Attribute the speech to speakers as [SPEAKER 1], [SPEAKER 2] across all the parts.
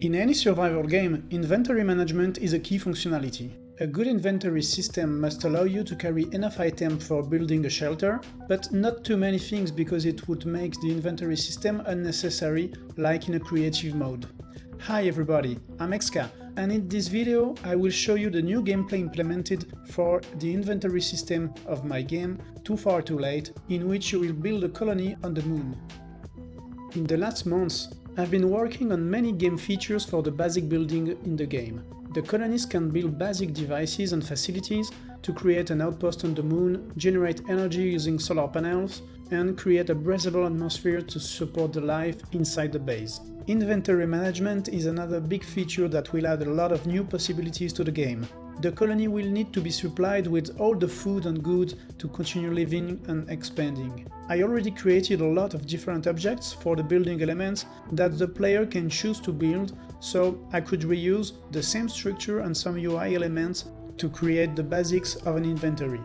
[SPEAKER 1] In any survival game, inventory management is a key functionality. A good inventory system must allow you to carry enough items for building a shelter, but not too many things because it would make the inventory system unnecessary, like in a creative mode. Hi everybody, I'm Xka, and in this video I will show you the new gameplay implemented for the inventory system of my game Too Far Too Late, in which you will build a colony on the moon. In the last months, I've been working on many game features for the basic building in the game. The colonists can build basic devices and facilities to create an outpost on the moon, generate energy using solar panels, and create a breathable atmosphere to support the life inside the base. Inventory management is another big feature that will add a lot of new possibilities to the game. The colony will need to be supplied with all the food and goods to continue living and expanding. I already created a lot of different objects for the building elements that the player can choose to build, so I could reuse the same structure and some UI elements to create the basics of an inventory.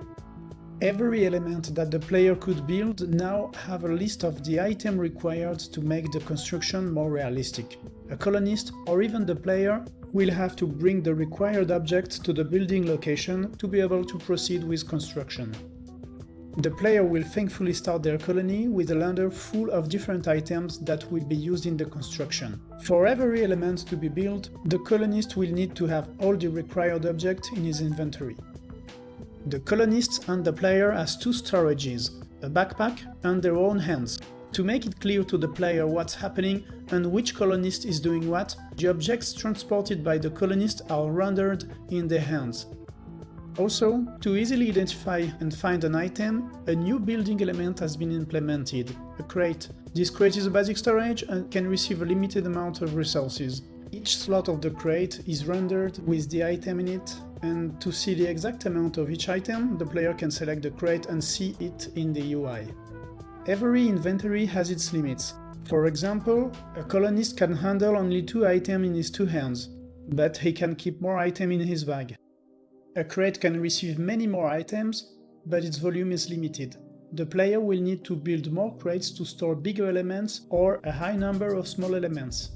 [SPEAKER 1] Every element that the player could build now have a list of the items required to make the construction more realistic. A colonist, or even the player, will have to bring the required objects to the building location to be able to proceed with construction. The player will thankfully start their colony with a lander full of different items that will be used in the construction. For every element to be built, the colonist will need to have all the required objects in his inventory. The colonist and the player has two storages, a backpack and their own hands. To make it clear to the player what's happening and which colonist is doing what, the objects transported by the colonist are rendered in their hands. Also, to easily identify and find an item, a new building element has been implemented, a crate. This crate is a basic storage and can receive a limited amount of resources. Each slot of the crate is rendered with the item in it, and to see the exact amount of each item, the player can select the crate and see it in the UI. Every inventory has its limits. For example, a colonist can handle only 2 items in his 2 hands, but he can keep more items in his bag. A crate can receive many more items, but its volume is limited. The player will need to build more crates to store bigger elements or a high number of small elements.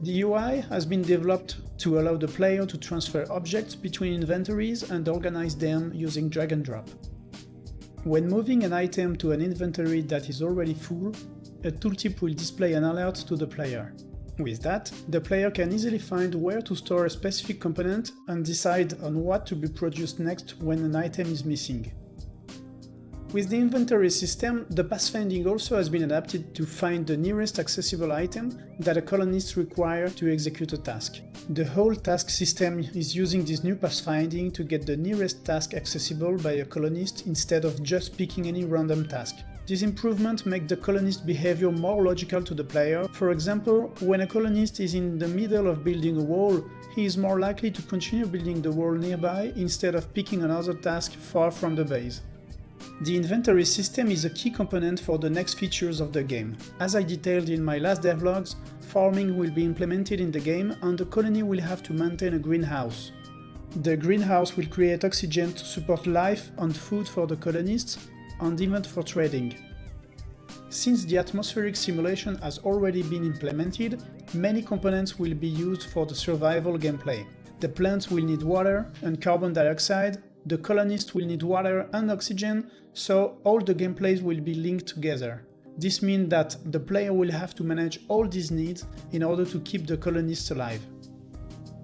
[SPEAKER 1] The UI has been developed to allow the player to transfer objects between inventories and organize them using drag and drop. When moving an item to an inventory that is already full, a tooltip will display an alert to the player. With that, the player can easily find where to store a specific component and decide on what to be produced next when an item is missing. With the inventory system, the pathfinding also has been adapted to find the nearest accessible item that a colonist requires to execute a task. The whole task system is using this new pathfinding to get the nearest task accessible by a colonist instead of just picking any random task. This improvement makes the colonist behavior more logical to the player. For example, when a colonist is in the middle of building a wall, he is more likely to continue building the wall nearby instead of picking another task far from the base. The inventory system is a key component for the next features of the game. As I detailed in my last devlogs, farming will be implemented in the game and the colony will have to maintain a greenhouse. The greenhouse will create oxygen to support life and food for the colonists and even for trading. Since the atmospheric simulation has already been implemented, many components will be used for the survival gameplay. The plants will need water and carbon dioxide, the colonists will need water and oxygen, so all the gameplays will be linked together. This means that the player will have to manage all these needs in order to keep the colonists alive.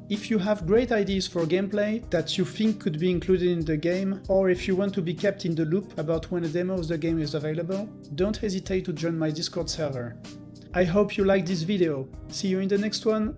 [SPEAKER 1] If you have great ideas for gameplay that you think could be included in the game, or if you want to be kept in the loop about when a demo of the game is available, don't hesitate to join my Discord server. I hope you liked this video. See you in the next one!